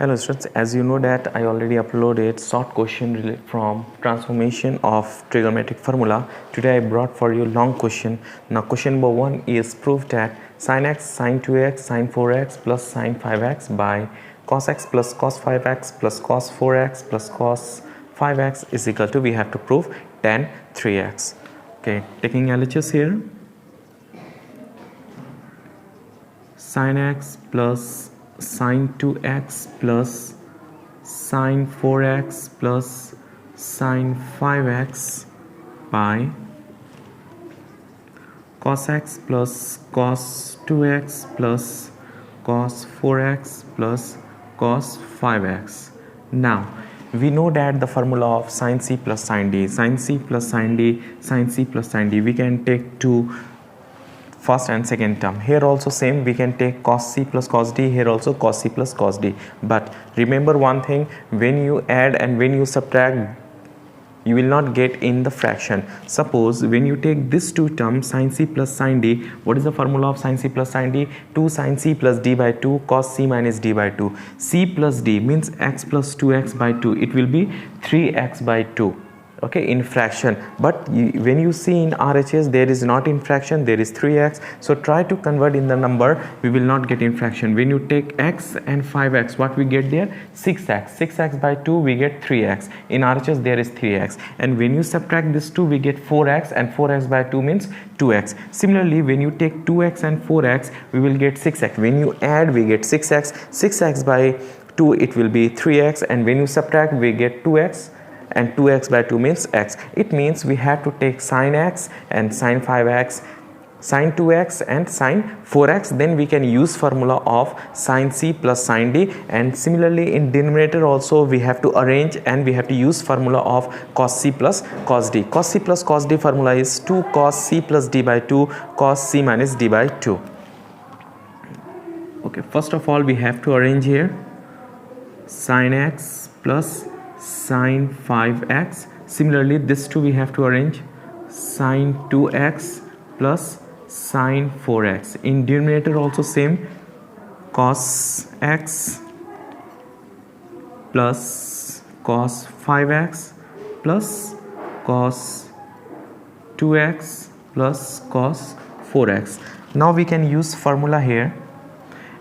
Hello students, as you know that I already uploaded short question from transformation of trigonometric formula. Today I brought for you long question. Now question number 1 is proof that sin x, sin 2x, sin 4x plus sin 5x by cos x plus cos 5x plus cos 4x plus cos 5x is equal to, we have to prove tan 3x. Okay, taking LHS here. Sin x plus sin 2x plus sin 4x plus sin 5x by cos x plus cos 2x plus cos 4x plus cos 5x. Now we know that the formula of sin c plus sin d, sin c plus sin d, sin c plus sin d, we can take two first and second term. Here also same, we can take cos c plus cos d, here also cos c plus cos d. But remember one thing, when you add and when you subtract, you will not get in the fraction. Suppose when you take this two terms, sin c plus sin d, what is the formula of sin c plus sin d? 2 sin c plus d by 2 cos c minus d by 2. C plus d means x plus 2x by 2. It will be 3x by 2. Okay, in fraction. But when you see in RHS, there is not in fraction, there is 3x. So try to convert in the number, we will not get in fraction. When you take x and 5x, what we get there? 6x. 6x by 2, we get 3x. In RHS, there is 3x. And when you subtract this 2, we get 4x, and 4x by 2 means 2x. Similarly, when you take 2x and 4x, we will get 6x. When you add, we get 6x. 6x by 2, it will be 3x. And when you subtract, we get 2x. And 2x by 2 means x. It means we have to take sin x and sin 5x, sin 2x and sin 4x. Then we can use formula of sin c plus sin d. And similarly in denominator also we have to arrange and we have to use formula of cos c plus cos d. Cos c plus cos d formula is 2 cos c plus d by 2 cos c minus d by 2. Okay, first of all we have to arrange here sin x plus sin 5x. Similarly this two we have to arrange sin 2x plus sin 4x. In denominator also same, cos x plus cos 5x plus cos 2x plus cos 4x. Now we can use formula here,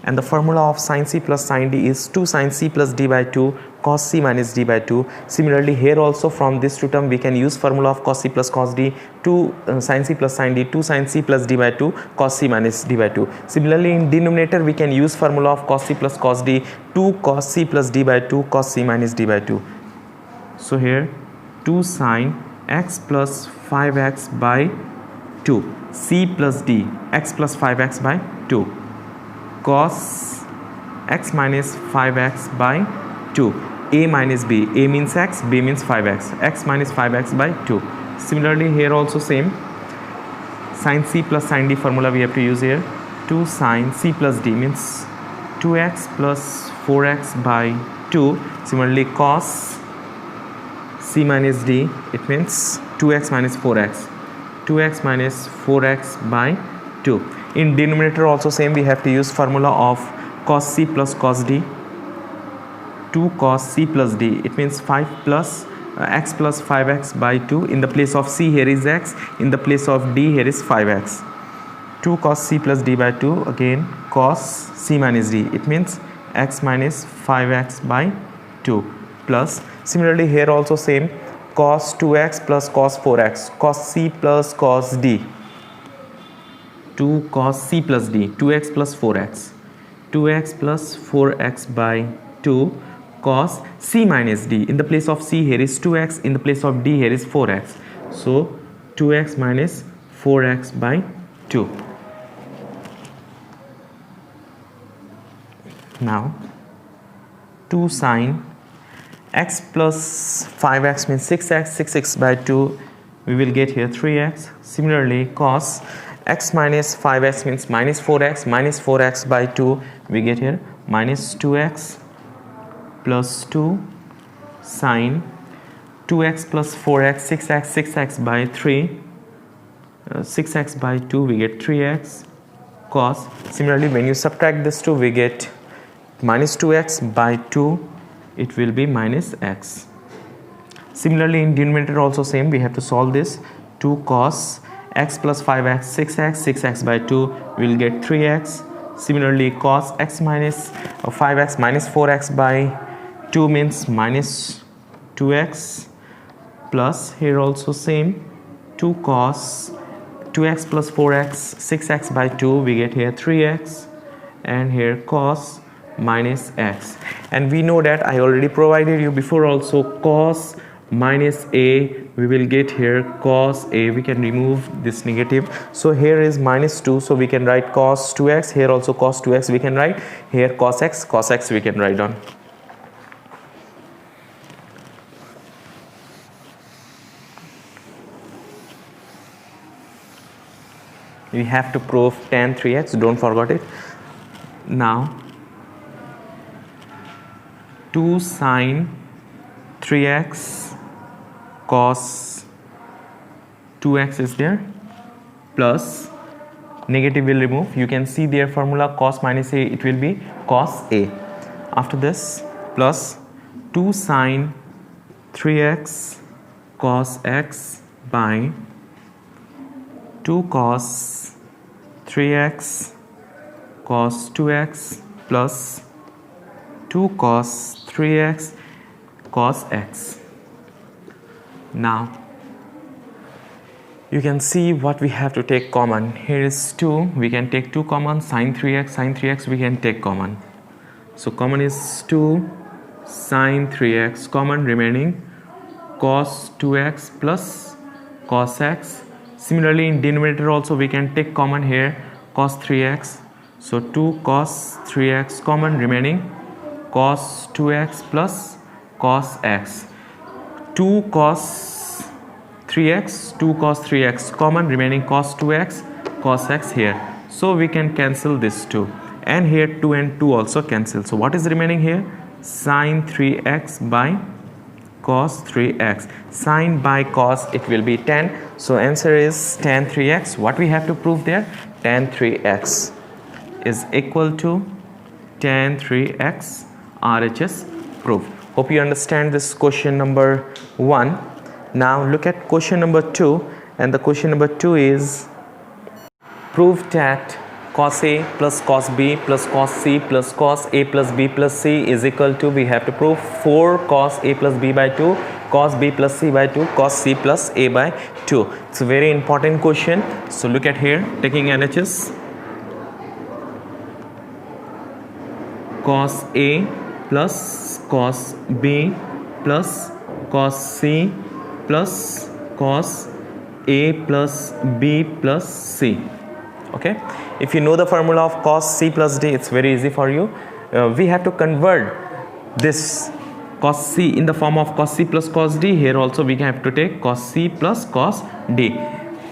and the formula of sin c plus sin d is 2 sin c plus d by 2 cos c minus d by 2. Similarly here also from this two term we can use formula of cos c plus cos d, 2 sin c plus sin d, 2 sin c plus d by 2 cos c minus d by 2. Similarly in denominator we can use formula of cos c plus cos d, 2 cos c plus d by 2 cos c minus d by 2. So here 2 sin x plus 5x by 2, c plus d, x plus 5x by 2, cos x minus 5x by 2, a minus b, a means x, b means 5x, x minus 5x by 2. Similarly here also same, sin c plus sin d formula we have to use here, 2 sin c plus d means 2x plus 4x by 2. Similarly cos c minus d, it means 2x minus 4x, 2x minus 4x by 2. In denominator also same, we have to use formula of cos c plus cos d, 2 cos c plus d, it means 5 plus x plus 5x by 2. In the place of c here is x, in the place of d here is 5x. 2 cos c plus d by 2, again cos c minus d, it means x minus 5x by 2 plus. Similarly here also same, cos 2x plus cos 4x, cos c plus cos d, 2 cos c plus d, 2x plus 4x, 2x plus 4x by 2 cos c minus d. In the place of c here is 2x, in the place of d here is 4x. So 2x minus 4x by 2. Now 2 sin x plus 5x means 6x, 6x by 2, we will get here 3x. Similarly cos x minus 5x means minus 4x by 2, we get here minus 2x plus 2 sin 2x plus 4x, 6x by 3, 6x by 2, we get 3x cos. Similarly when you subtract this 2, we get minus 2x by 2, it will be minus x. Similarly, in denominator also same, we have to solve this. 2 cos x plus 5x, 6x by 2 will get 3x. Similarly, cos x minus 5x minus 4x by 2 means minus 2x, plus here also same, 2 cos 2x plus 4x, 6x by 2, we get here 3x, and here cos minus x. And we know that I already provided you before also, cos minus a, we will get here cos a. We can remove this negative, so here is minus 2, so we can write cos 2x. Here also cos 2x we can write, here cos x we can write on. We have to prove tan 3x, don't forget it. Now 2 sin 3x cos 2x is there, plus negative will remove. You can see their formula, cos minus a, it will be cos a. After this, plus 2 sin 3x cos x by 2 cos 3x cos 2x plus 2 cos 3x cos x. Now you can see what we have to take common. Here is 2, we can take 2 common, sin 3x we can take common. So common is 2 sin 3x, common remaining cos 2x plus cos x. Similarly, in denominator also we can take common here cos 3x. So 2 cos 3x common remaining cos 2x plus cos x. 2 cos 3x common remaining cos 2x cos x here. So we can cancel this 2, and here 2 and 2 also cancel. So what is remaining here? Sin 3x by cos 3x. Sin by cos, it will be tan. So answer is tan 3x. What we have to prove there? Tan 3x is equal to tan 3x RHS proof. Hope you understand this question number 1. Now look at question number 2, and the question number 2 is prove that cos a plus cos b plus cos c plus cos a plus b plus c is equal to, we have to prove 4 cos a plus b by 2 cos b plus c by 2 cos c plus a by 2. It's a very important question. So look at here, taking LHS, cos a plus cos b plus cos c plus cos a plus b plus c. Okay, if you know the formula of cos c plus d, it's very easy for you. We have to convert this cos c in the form of cos c plus cos d. Here also we have to take cos c plus cos d.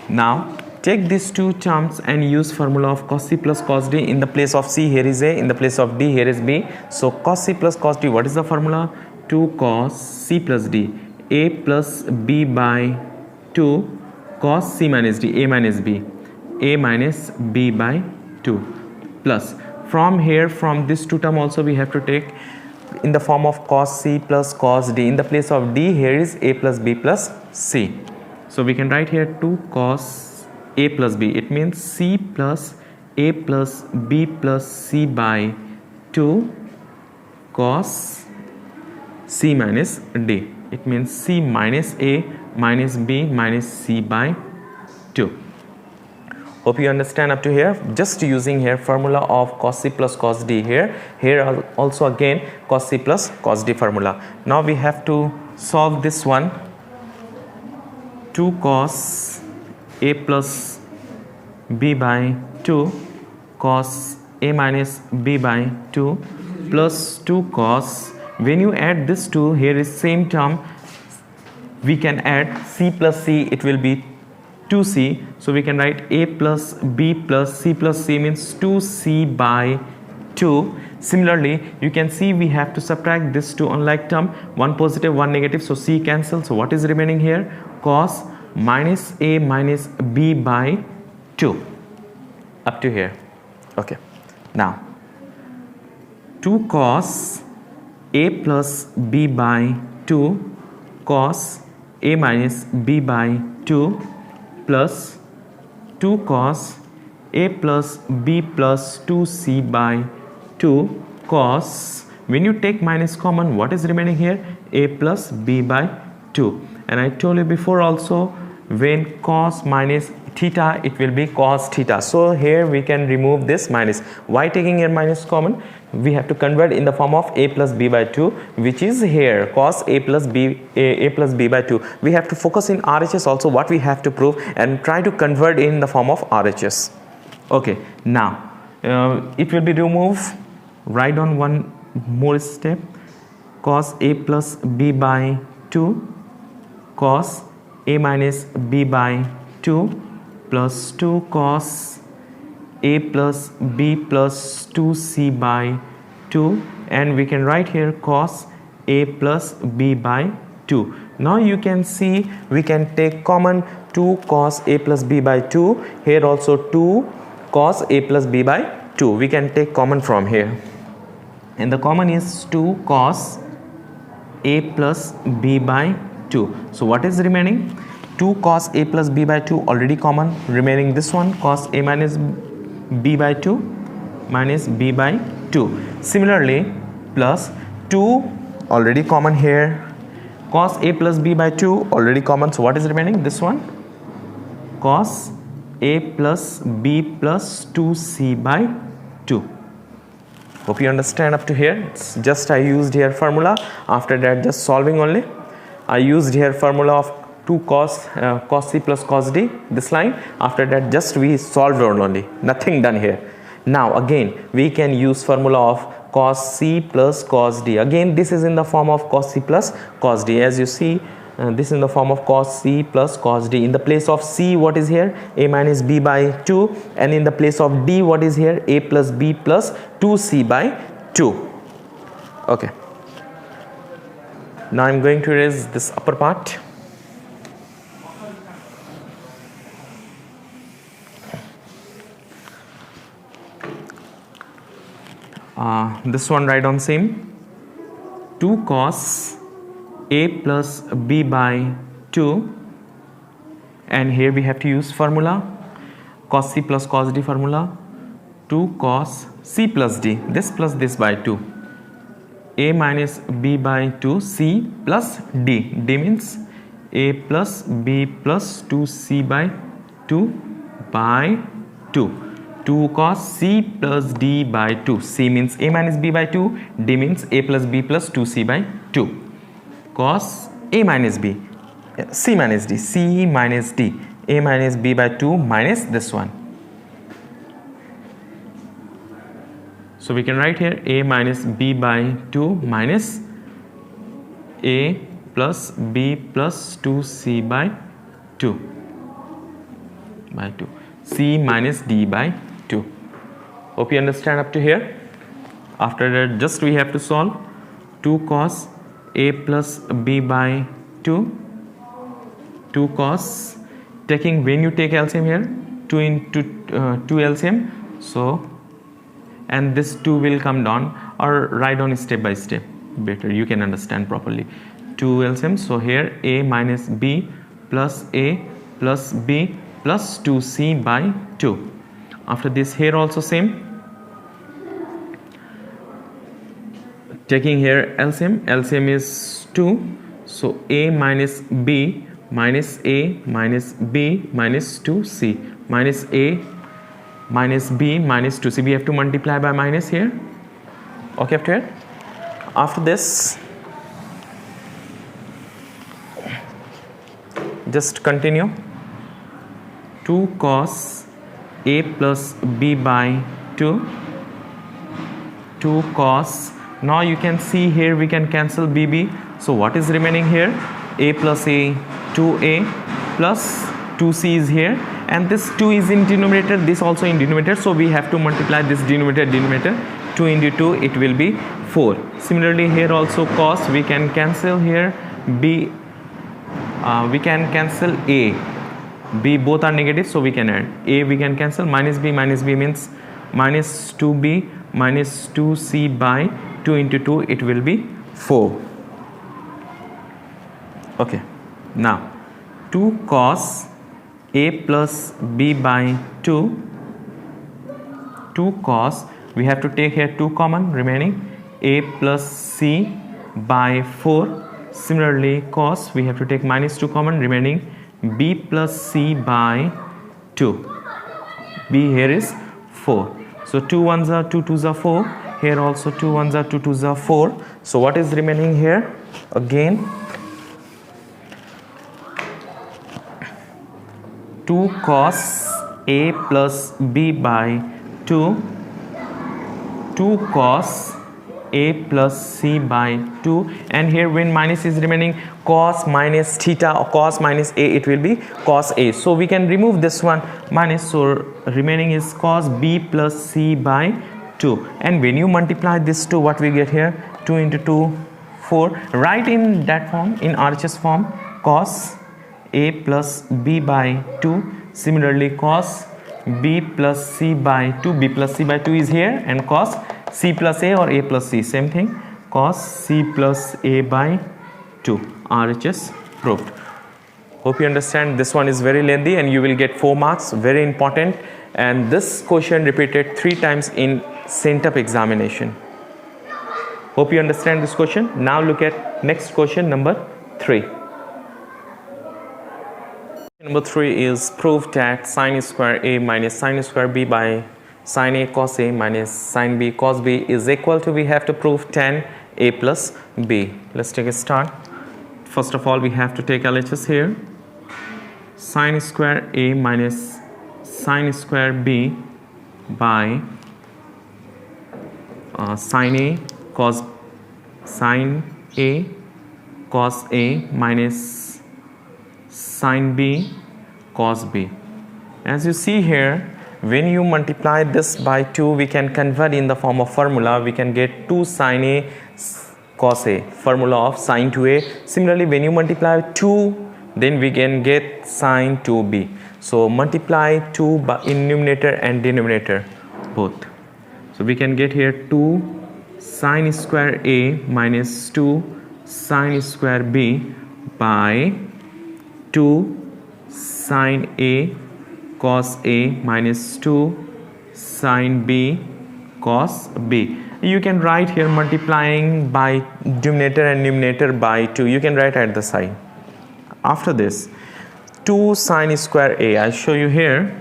Now take these two terms and use formula of cos c plus cos d. In the place of c, here is a, in the place of d, here is b. So cos c plus cos d, what is the formula? 2 cos c plus d, a plus b by 2 cos c minus d, a minus b, a minus b by 2, plus from here, from this 2 term also we have to take in the form of cos c plus cos d. In the place of d, here is a plus b plus c. So we can write here 2 cos a plus b, it means c plus a plus b plus c by 2 cos c minus d, it means c minus a minus b minus c by 2. Hope you understand up to here. Just using here formula of cos c plus cos d here. Here also again cos c plus cos d formula. Now we have to solve this one. 2 cos a plus b by 2 cos a minus b by 2 plus 2 cos. When you add this 2, here is same term, we can add c plus c, it will be 2c. So we can write a plus b plus c means 2c by 2. Similarly, you can see we have to subtract this 2 unlike term, one positive, one negative, so c cancel. So what is remaining here? Cos minus a minus b by 2 up to here. Okay, now 2 cos a plus b by 2 cos a minus b by 2 plus 2 cos a plus b plus 2c by 2 cos, when you take minus common, what is remaining here? A plus b by 2. And I told you before also, when cos minus theta, it will be cos theta. So here we can remove this minus. Why taking here minus common? We have to convert in the form of a plus b by 2, which is here cos a plus b by 2. We have to focus in RHS also what we have to prove and try to convert in the form of RHS. Okay, now it will be removed. Write on one more step. Cos a plus b by 2 cos a minus b by 2 plus 2 cos a plus b plus 2c by 2, and we can write here cos a plus b by 2. Now you can see we can take common 2 cos a plus b by 2. Here also 2 cos a plus b by 2. We can take common from here. And the common is 2 cos a plus b by 2. So what is remaining? 2 cos a plus b by 2 already common. Remaining this one cos a minus b by 2 minus b by 2. Similarly, plus 2 already common here. Cos a plus b by 2 already common. So what is remaining? This one cos a plus b plus 2c by 2. Hope you understand up to here. It's just I used here formula. After that, just solving only. I used here formula of 2 cos c plus cos d, this line. After that, just we solved only, nothing done here. Now again we can use formula of cos c plus cos d. Again this is in the form of cos c plus cos d. As you see, this is in the form of cos c plus cos d. In the place of c, what is here? A minus b by 2, and in the place of d, what is here? A plus b plus 2c by 2. Okay, now I'm going to erase this upper part. This one write on same. 2 cos a plus b by 2, and here we have to use formula cos c plus cos d formula. 2 cos c plus d, this plus this by 2, a minus b by 2 c plus d. D means a plus b plus 2c by 2 by 2. 2 cos c plus d by 2. C means a minus b by 2. D means a plus b plus 2c by 2. Cos a minus b, c minus d, c minus d, a minus b by 2 minus this one. So we can write here a minus b by 2 minus a plus b plus 2c by 2 by 2, c minus d by 2. Hope you understand up to here. After that, just we have to solve 2 cos a plus b by 2, 2 cos, taking, when you take LCM here, 2 into 2 LCM, so, and this 2 will come down, or write on step by step, better you can understand properly. 2 LCM, so here a minus b plus a plus b plus 2c by 2. After this, here also same, taking here LCM, LCM is 2, so a minus b minus a minus b minus 2c minus a minus b minus 2c. We have to multiply by minus here. Okay, after here. After this, just continue. 2 cos a plus b by 2, 2 cos. Now you can see here we can cancel bb. So what is remaining here? A plus a, 2a plus 2c is here, and this 2 is in denominator, this also in denominator, so we have to multiply this denominator. 2 into 2, it will be 4. Similarly here also cos, we can cancel here b, we can cancel a, b, both are negative, so we can add a, we can cancel minus b means minus 2b minus 2c by 2 into 2, it will be 4. Okay, now 2 cos a plus b by 2, 2 cos, we have to take here 2 common, remaining a plus c by 4. Similarly, cos, we have to take minus 2 common, remaining b plus c by 2. b here is 4. So 2 1s are 2 2s are 4. Here also 2 1s are 2 2s are 4. So what is remaining here? Again 2 cos a plus b by 2, 2 cos a plus c by 2, and here when minus is remaining, cos minus theta or cos minus a, it will be cos a. So we can remove this one minus, so remaining is cos b plus c by 2. And when you multiply this 2, what we get here? 2 into 2, 4. Write in that form, in RHS form, cos a plus b by 2. Similarly, cos b plus c by 2, b plus c by 2 is here, and cos c plus a or a plus c, same thing, cos c plus a by 2. RHS proved. Hope you understand. This one is very lengthy and you will get 4 marks, very important, and this question repeated 3 times in CENTUP examination. Hope you understand this question. Now look at next question, number 3. Number 3 is prove that sin square a minus sin square b by sin a cos a minus sin b cos b is equal to, we have to prove tan a plus b. Let's take a start. First of all, we have to take LHS here. Sin square a minus sin square b by sin a cos a minus sin b cos b. As you see here, when you multiply this by 2, we can convert in the form of formula. We can get 2 sin a cos a, formula of sin 2a. Similarly, when you multiply 2, then we can get sin 2b. So multiply 2 by in numerator and denominator both. So we can get here 2 sin square a minus 2 sin square b by 2 sin a cos a minus 2 sin b cos b. You can write here multiplying by denominator and numerator by 2. You can write at the side. After this, 2 sin square a, I'll show you here.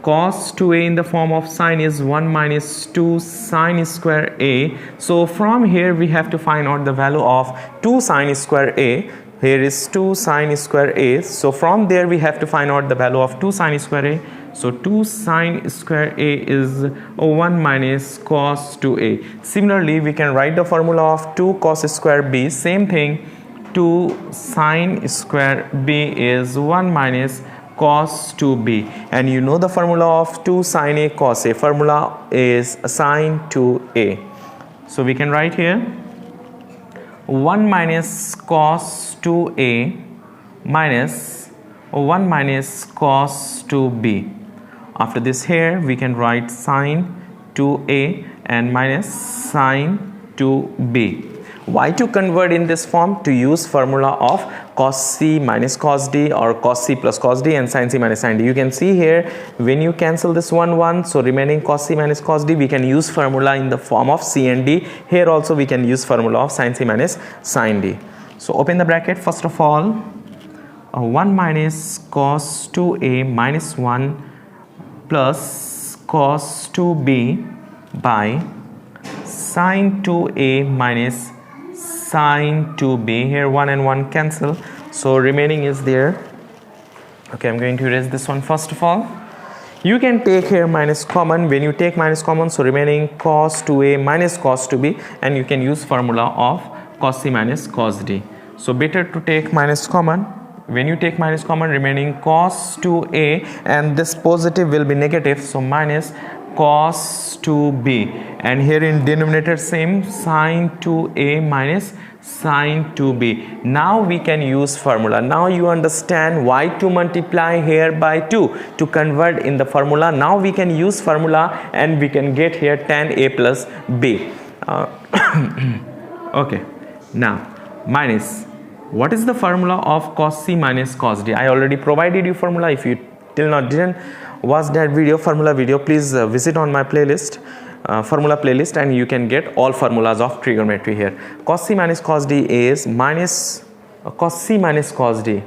Cos 2a in the form of sin is 1 minus 2 sin square a. So from here we have to find out the value of 2 sin square a. Here is 2 sin square a. So from there we have to find out the value of 2 sin square a. So 2 sin square a is 1 minus cos 2a. Similarly, we can write the formula of 2 cos square b. Same thing, 2 sin square b is 1 minus cos 2b. And you know the formula of 2 sin a cos a. Formula is sin 2a. So we can write here 1 minus cos 2a minus 1 minus cos 2b. After this, here we can write sin 2a and minus sin 2b. Why to convert in this form? To use formula of cos c minus cos d or cos c plus cos d and sin c minus sin d. You can see here when you cancel this 1 so remaining cos c minus cos d, we can use formula in the form of c and d. Here also we can use formula of sin c minus sin d. So open the bracket. First of all, 1 minus cos 2a minus 1 plus cos 2b by sin 2a minus sin 2b. Here 1 and 1 cancel, so remaining is there. Okay, I'm going to erase this one. First of all, you can take here minus common. When you take minus common, so remaining cos 2a minus cos 2b, and you can use formula of cos c minus cos d. So better to take minus common. When you take minus common, remaining cos 2a, and this positive will be negative, so minus cos 2b, and here in denominator same, sin 2a minus sin 2b. Now we can use formula. Now you understand why to multiply here by 2 to convert in the formula. Now we can use formula and we can get here tan a plus b. Okay, now minus, what is the formula of cos c minus cos d? I already provided you formula. If you till now didn't watch that formula video, please visit on my playlist, formula playlist, and you can get all formulas of trigonometry here. Cos c minus cos d is minus cos c minus cos d.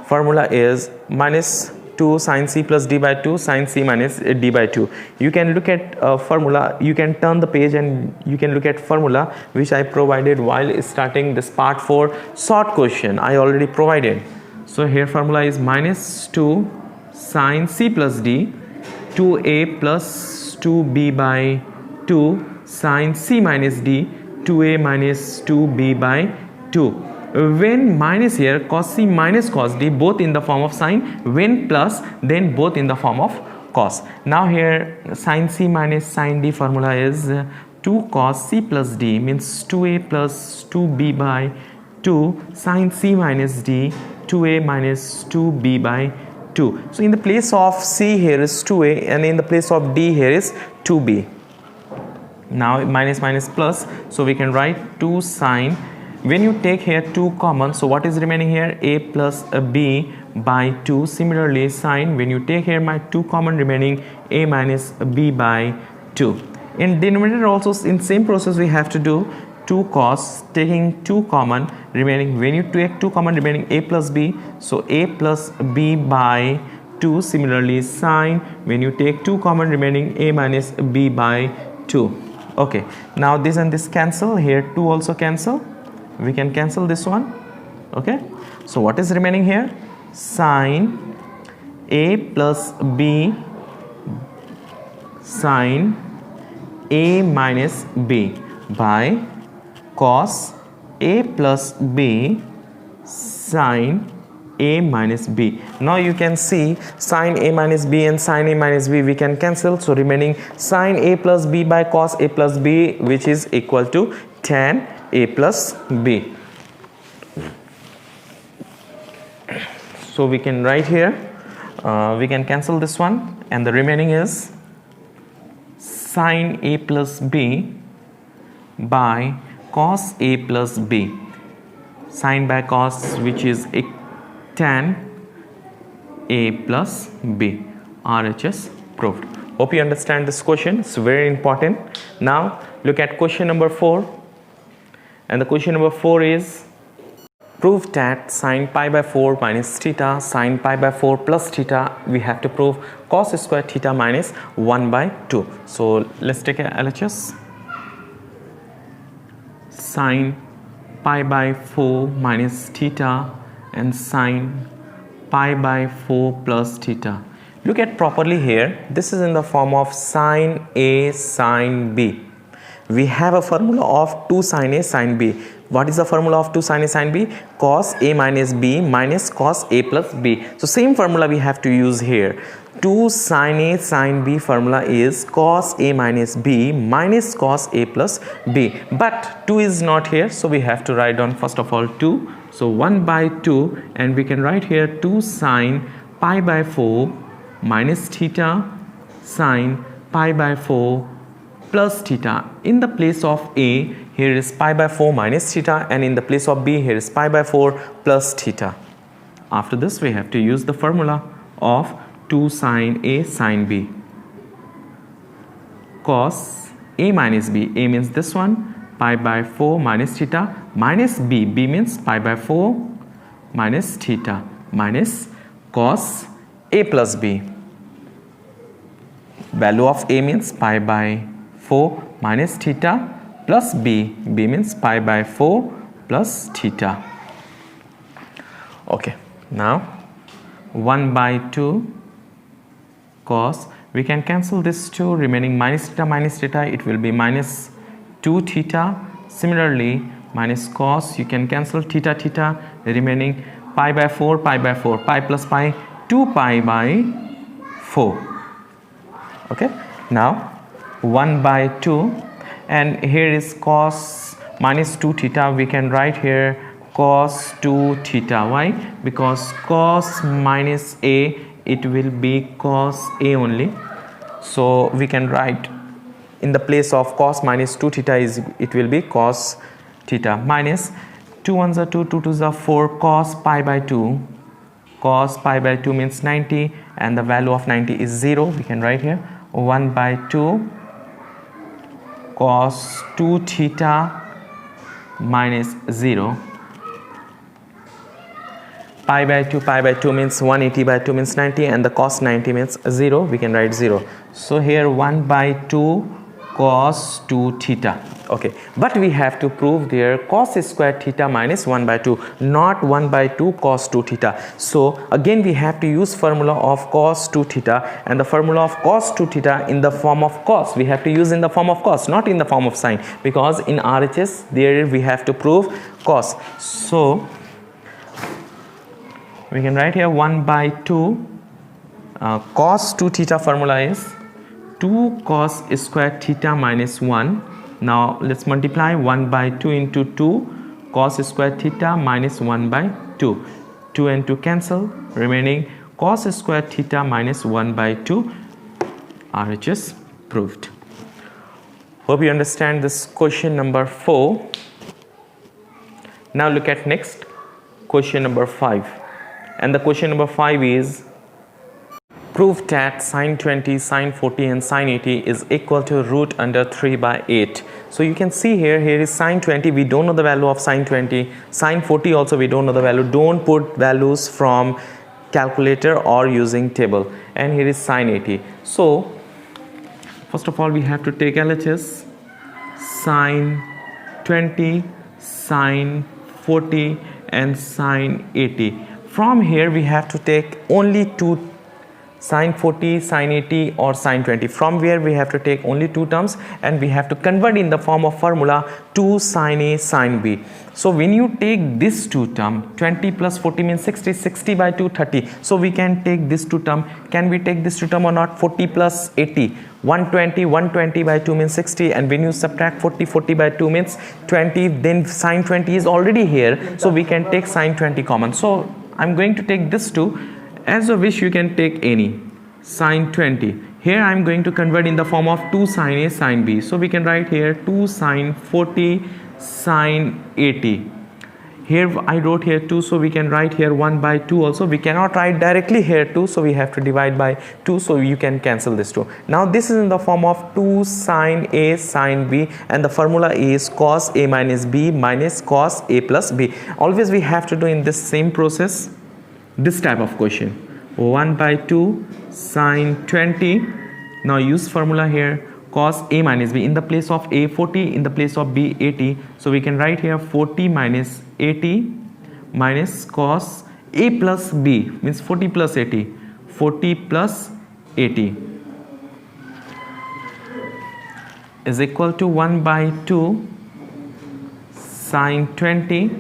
Formula is minus 2 sin c plus d by 2 sin c minus d by 2. You can look at formula, you can turn the page and you can look at formula which I provided while starting this part 4 short question. I already provided. So here formula is minus 2 sin c plus d, 2a plus 2b by 2 sin c minus d, 2a minus 2b by 2. When minus here, cos c minus cos d, both in the form of sine. When plus, then both in the form of cos. Now here sin c minus sin d formula is 2 cos c plus d means 2a plus 2b by 2 sin c minus d, 2a minus 2b by 2. So in the place of c here is 2a and in the place of d here is 2b. Now minus minus plus, so we can write 2 sin. When you take here 2 common, so what is remaining here? A plus a b by 2. Similarly sin, when you take here my 2 common, remaining a minus b by 2. In denominator also in same process we have to do 2 cos, taking 2 common, remaining, when you take 2 common, remaining a plus b, so a plus b by 2. Similarly sin, when you take 2 common, remaining a minus b by 2. Okay, now this and this cancel, here 2 also cancel, we can cancel this one. Okay, so what is remaining here? Sin a plus b sin a minus b by cos a plus b sin a minus b. Now you can see sin a minus b and sin a minus b we can cancel, so remaining sin a plus b by cos a plus b, which is equal to tan a plus b. So we can write here, we can cancel this one, and the remaining is sin a plus b by cos a plus b, sin by cos, which is tan a plus b. RHS proved. Hope you understand this question. It's very important. Now look at question number 4. And the question number 4 is, prove that sin pi by 4 minus theta sin pi by 4 plus theta, we have to prove cos square theta minus 1 by 2. So let's take a LHS. Sin pi by 4 minus theta and sin pi by 4 plus theta. Look at properly here. This is in the form of sin A sin B. We have a formula of 2 sin A sin B. What is the formula of 2 sin A sin B? Cos A minus B minus cos A plus B. So same formula we have to use here. 2 sin A sin B formula is cos A minus B minus cos A plus B. But 2 is not here, so we have to write down first of all 2. So 1 by 2, and we can write here 2 sin pi by 4 minus theta sin pi by 4 plus theta. In the place of A, here is pi by 4 minus theta, and in the place of B, here is pi by 4 plus theta. After this, we have to use the formula of 2 sin A sin B. Cos A minus B, A means this one, pi by 4 minus theta, minus B, B means pi by 4 minus theta, minus cos A plus B. Value of A means pi by 4 minus theta plus B, B means pi by 4 plus theta. Okay, now 1 by 2 cos, we can cancel this 2, remaining minus theta, it will be minus 2 theta. Similarly, minus cos, you can cancel theta, remaining pi by 4, pi plus pi, 2 pi by 4. Okay, Now 1 by 2, and here is cos minus 2 theta. We can write here cos 2 theta. Why? Because cos minus a, it will be cos a only. So we can write in the place of cos minus 2 theta is, it will be cos theta, minus 2 ones are 2, 2 twos are 4, cos pi by 2. Cos pi by 2 means 90, and the value of 90 is 0. We can write here 1 by 2 cos 2 theta minus 0. Pi by 2 means 180 by 2 means 90, and the cos 90 means 0. We can write 0. So here 1 by 2 cos 2 theta. Okay, but we have to prove there cos square theta minus 1 by 2, not 1 by 2 cos 2 theta. So again we have to use formula of cos 2 theta, and the formula of cos 2 theta in the form of cos, we have to use in the form of cos, not in the form of sine, because in RHS there we have to prove cos. So we can write here 1 by 2 cos 2 theta formula is 2 cos square theta minus 1. Now let's multiply 1 by 2 into 2 cos square theta minus 1 by 2. 2 and 2 cancel, remaining cos square theta minus 1 by 2. RHS proved. Hope you understand this question number 4. Now look at next question number 5. And the question number 5 is, prove that sine 20, sine 40 and sine 80 is equal to root under 3 by 8. So you can see here is sine 20, we don't know the value of sine 20. Sine 40 also we don't know the value. Don't put values from calculator or using table. And here is sine 80. So first of all we have to take LHS. Sine 20, sine 40 and sine 80. From here we have to take only two, sine 40, sine 80 or sine 20. From where we have to take only two terms, and we have to convert in the form of formula 2 sine A sine B. So when you take this two term, 20 plus 40 means 60, 60 by 2 30. So we can take this two term. Can we take this two term or not? 40 plus 80, 120, 120 by 2 means 60, and when you subtract 40, 40 by 2 means 20, then sine 20 is already here, so we can take sine 20 common. So I'm going to take this two. As you wish, you can take any. Sine 20. Here I am going to convert in the form of 2 sine A sine B. So we can write here 2 sine 40 sine 80. Here I wrote here 2, so we can write here 1 by 2 also. We cannot write directly here 2, so we have to divide by 2, so you can cancel this 2. Now this is in the form of 2 sine A sine B, and the formula is cos A minus B minus cos A plus B. Always we have to do in this same process this type of question. 1 by 2 sine 20. Now use formula here cos A minus B. In the place of A 40, in the place of B 80. So we can write here 40 minus 80 minus cos A plus B means 40 plus 80. 40 plus 80 is equal to 1 by 2 sine 20.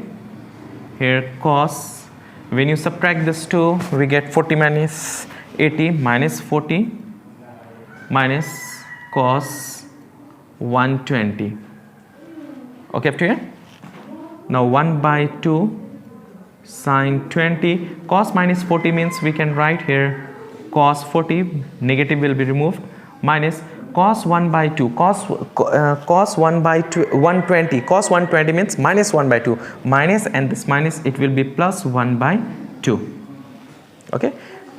Here cos, when you subtract this 2, we get 40 minus 80 minus 40 minus cos 120. Okay, up to here? Now 1 by 2 sine 20. Cos minus 40 means we can write here cos 40, negative will be removed, minus cos 1 by 2. Cos 1 by 120. Cos 120 means minus 1 by 2. Minus, and this minus, it will be plus 1 by 2. Okay.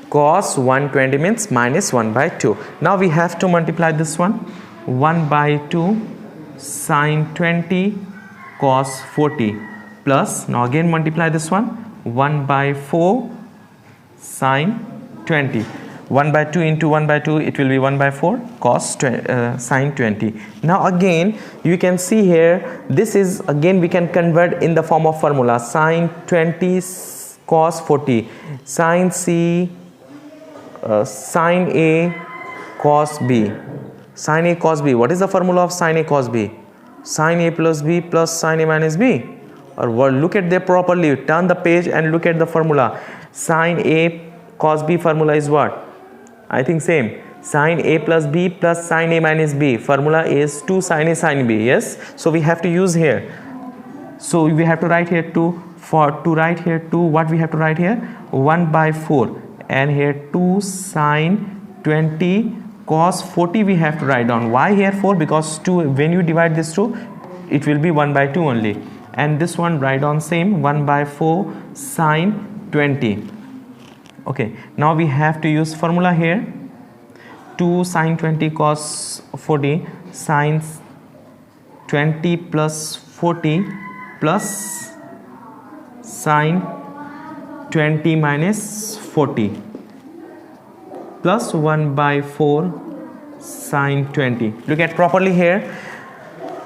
Cos 120 means minus 1 by 2. Now we have to multiply this one. 1 by 2 sine 20 cos 40 plus, now again multiply this one, 1 by 4 sine 20. 1 by 2 into 1 by 2, it will be 1 by 4 cos sine 20. Now again you can see here, this is again we can convert in the form of formula sine 20 cos 40, sine C sine A cos B. Sine A cos B. What is the formula of sine A cos B? Sine A plus B plus sine A minus B. Or look at there properly, turn the page and look at the formula. Sine A cos B formula is what? I think same. Sine A plus B plus sine A minus B. Formula is 2 sine A sine B. Yes. So we have to use here. So we have to write here 2. To write here 2, what we have to write here? 1 by 4. And here 2 sine 20 cos 40 we have to write down. Why here 4? Because 2, when you divide this 2, it will be 1 by 2 only. And this one write on same, 1 by 4 sine 20. Okay, now we have to use formula here. 2 sine 20 cos 40 sine 20 plus 40 plus sine 20 minus 40 plus 1 by 4 sine 20. Look at properly here.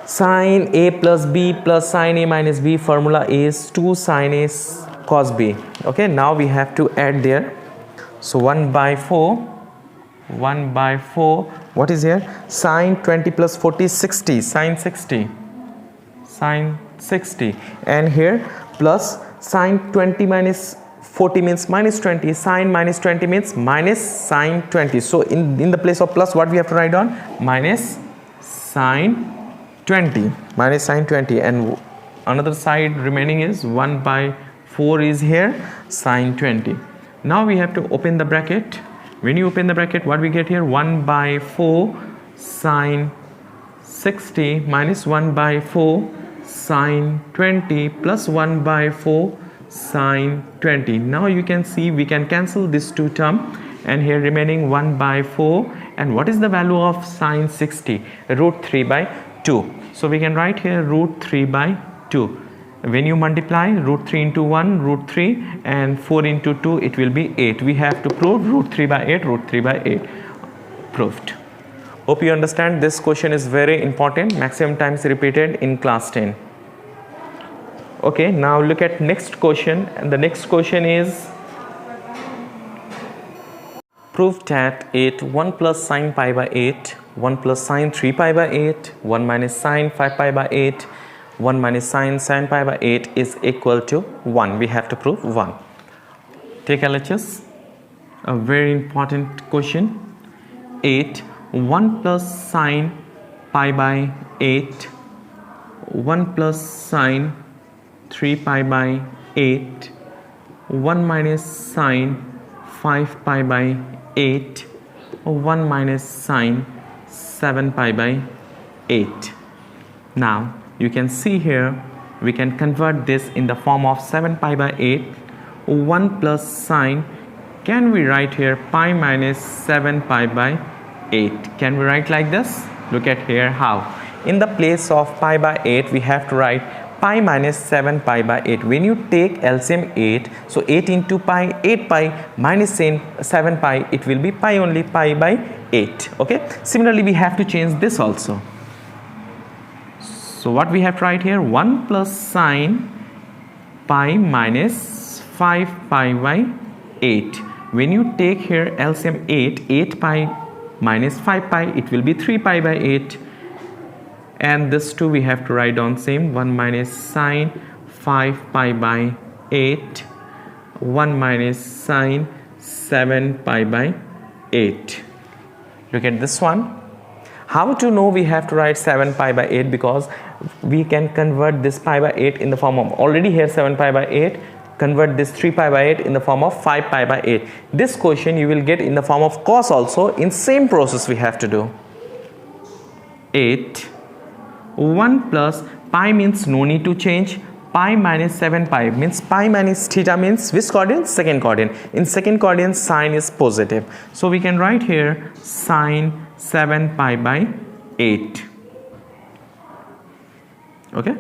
Sine A plus B plus sine A minus B formula is 2 sine A cos B. Okay, now we have to add there. So 1 by 4, what is here? Sine 20 plus 40 is 60, sine 60, and here plus sine 20 minus 40 means minus 20, sine minus 20 means minus sine 20. So in the place of plus, what we have to write down? Minus sine 20, and another side remaining is 1 by 4 is here, sine 20. Now we have to open the bracket. When you open the bracket, what we get here? 1 by 4 sine 60 minus 1 by 4 sine 20 plus 1 by 4 sine 20. Now you can see we can cancel this 2 term, and here remaining 1 by 4. And what is the value of sine 60? Root 3 by 2. So we can write here root 3 by 2. When you multiply root 3 into 1, root 3, and 4 into 2, it will be 8. We have to prove root 3 by 8, root 3 by 8. Proved. Hope you understand. This question is very important, maximum times repeated in class 10. Okay, now look at next question, and the next question is prove that 1 plus sine pi by 8, 1 plus sine 3 pi by 8, 1 minus sine 5 pi by 8, 1 minus sine pi by 8 is equal to 1. We have to prove 1. Take LHS. A very important question. 1 plus sine pi by 8, 1 plus sine 3 pi by 8, 1 minus sine 5 pi by 8, 1 minus sine 7 pi by 8. Now you can see here we can convert this in the form of 7 pi by 8. 1 plus sine, can we write here pi minus 7 pi by 8? Can we write like this? Look at here how. In the place of pi by 8 we have to write pi minus 7 pi by 8. When you take LCM 8, so 8 into pi, 8 pi minus 7 pi, it will be pi only, pi by 8. Okay, similarly we have to change this also. So what we have to write here? 1 plus sine pi minus 5 pi by 8. When you take here LCM 8 pi minus 5 pi, it will be 3 pi by 8. And this 2 we have to write down same, 1 minus sine 5 pi by 8, 1 minus sine 7 pi by 8. Look at this one. How to know we have to write 7 pi by 8? Because we can convert this pi by 8 in the form of, already here 7 pi by 8, convert this 3 pi by 8 in the form of 5 pi by 8. This question you will get in the form of cos also. In same process we have to do. 1 plus pi means no need to change. Pi minus 7 pi means pi minus theta means which coordinate? Second coordinate. In second coordinate sine is positive. So we can write here sine 7 pi by 8. Okay.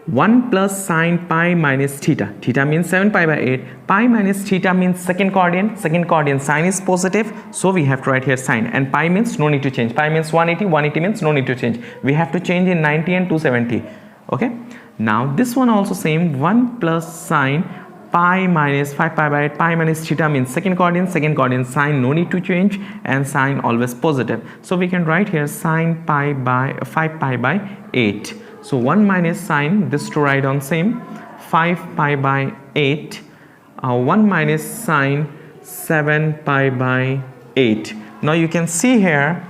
1 plus sine pi minus theta. Theta means 7 pi by 8. Pi minus theta means second coordinate. Second coordinate sine is positive. So we have to write here sine. And pi means no need to change. Pi means 180. 180 means no need to change. We have to change in 90 and 270. Okay. Now this one also same. 1 plus sine pi minus 5 pi by 8. Pi minus theta means second coordinate. Second coordinate sine no need to change. And sine always positive. So we can write here sine pi by 5 pi by 8. So 1 minus sine, this to write on same, 5 pi by 8, 1 minus sine 7 pi by 8. Now you can see here,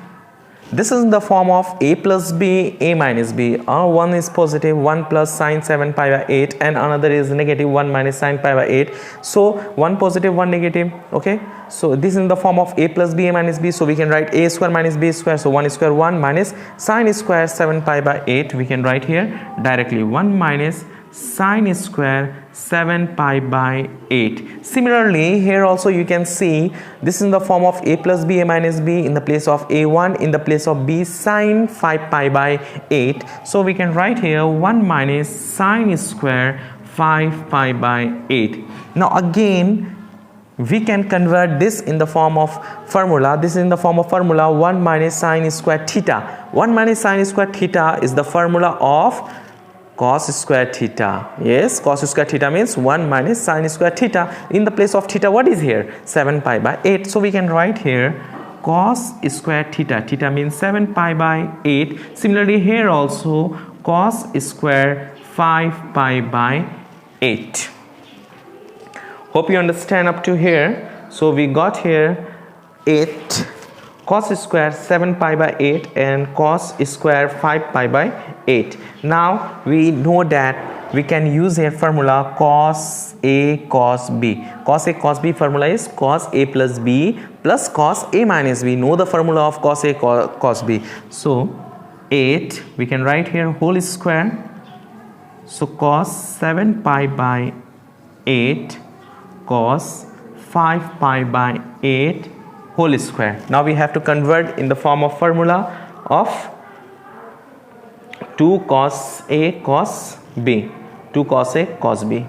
this is in the form of a plus b, a minus b. One is positive, 1 plus sine 7 pi by 8, and another is negative, 1 minus sine pi by 8. So one positive, one negative. Okay, so this is in the form of a plus b, a minus b. So we can write a square minus b square. So 1 square 1 minus sine square 7 pi by 8. We can write here directly 1 minus sine square 7 pi by 8. Similarly, here also you can see this is in the form of a plus b, a minus b, in the place of a1, in the place of b sine 5 pi by 8. So we can write here 1 minus sine square 5 pi by 8. Now again, we can convert this in the form of formula. This is in the form of formula 1 minus sine square theta. 1 minus sine square theta is the formula of cos square theta. Yes, cos square theta means 1 minus sine square theta. In the place of theta, what is here? 7 pi by 8. So we can write here cos square theta. Theta means 7 pi by 8. Similarly, here also cos square 5 pi by 8. Hope you understand up to here. So we got here 8 cos square 7 pi by 8 and cos square 5 pi by 8. Now we know that we can use here formula cos a cos b. Cos a cos b formula is cos a plus b plus cos a minus b. Know the formula of cos a cos b. So 8 we can write here whole square. So cos 7 pi by 8 cos 5 pi by 8 whole square. Now we have to convert in the form of formula of 2 cos a cos b. 2 cos a cos b.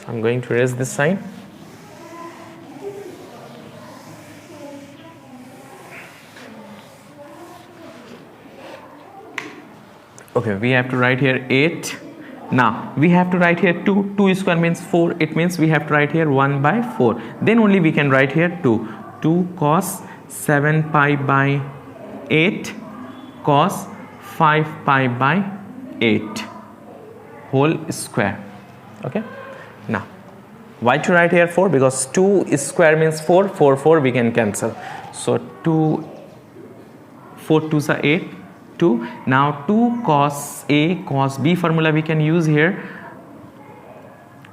I'm going to erase this sign. Okay, we have to write here 8. Now we have to write here 2. 2 square means 4. It means we have to write here 1 by 4. Then only we can write here 2. 2 cos 7 pi by 8 cos 5 pi by 8 whole square. Okay. Now why to write here 4? Because 2 square means 4. 4 we can cancel. So 2 4 2s are 8. 2. Now 2 cos a cos b formula we can use here.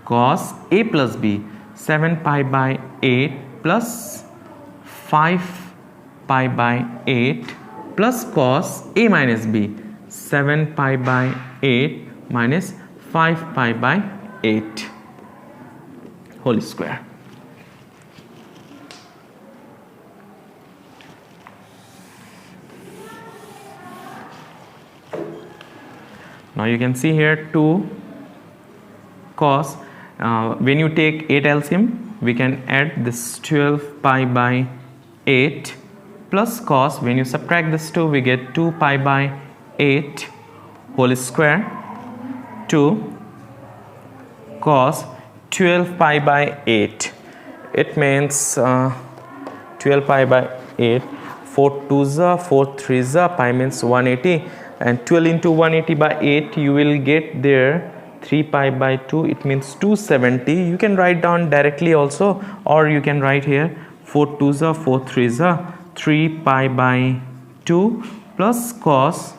Cos a plus b 7 pi by 8 plus 5 pi by 8 plus cos a minus b 7 pi by 8 minus 5 pi by 8 whole square. Now you can see here 2 cos, when you take 8 LCM we can add this 12 pi by 8 plus cos, when you subtract this 2 we get 2 pi by 8 whole square. 2 cos 12 pi by 8, it means 12 pi by 8, 4 2s 4 3s pi means 180, and 12 into 180 by 8 you will get there 3 pi by 2, it means 270. You can write down directly also, or you can write here 4 2s 4 3s 3 pi by 2 plus cos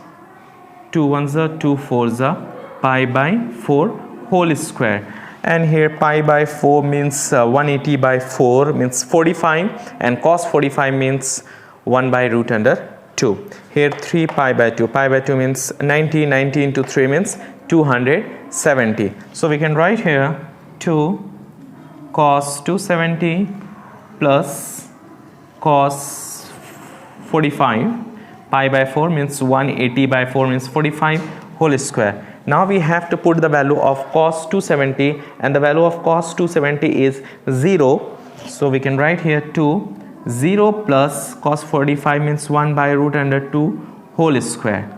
2 1s 2 4s pi by 4 whole square. And here pi by 4 means 180 by 4 means 45, and cos 45 means 1 by root under 2. Here 3 pi by 2. Pi by 2 means 90. 90 into 3 means 270. So we can write here 2 cos 270 plus cos 45. Pi by 4 means 180 by 4 means 45 whole square. Now we have to put the value of cos 270, and the value of cos 270 is 0. So we can write here 2 0 plus cos 45 means 1 by root under 2 whole square.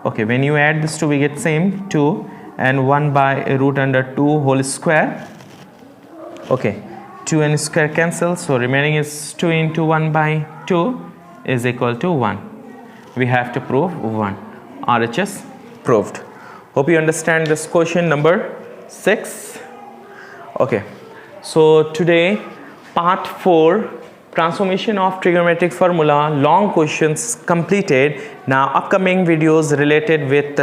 Okay, when you add this 2 we get same 2 and 1 by root under 2 whole square. Okay, 2 and square cancel, so remaining is 2 into 1 by 2 is equal to 1. We have to prove 1. RHS proved. Hope you understand this question number 6. Okay, so today part 4 transformation of trigonometric formula, long questions completed. Now upcoming videos related with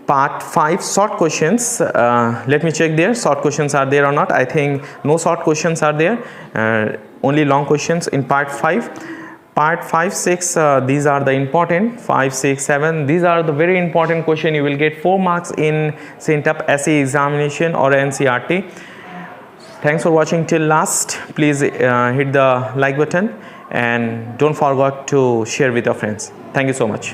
part 5 short questions. Let me check there, short questions are there or not. I think no short questions are there, only long questions in part 5. Part 5, 6, these are the important 5, 6, 7. These are the very important question. You will get 4 marks in CENTAP SE examination or NCRT. Thanks for watching till last. Please hit the like button and don't forget to share with your friends. Thank you so much.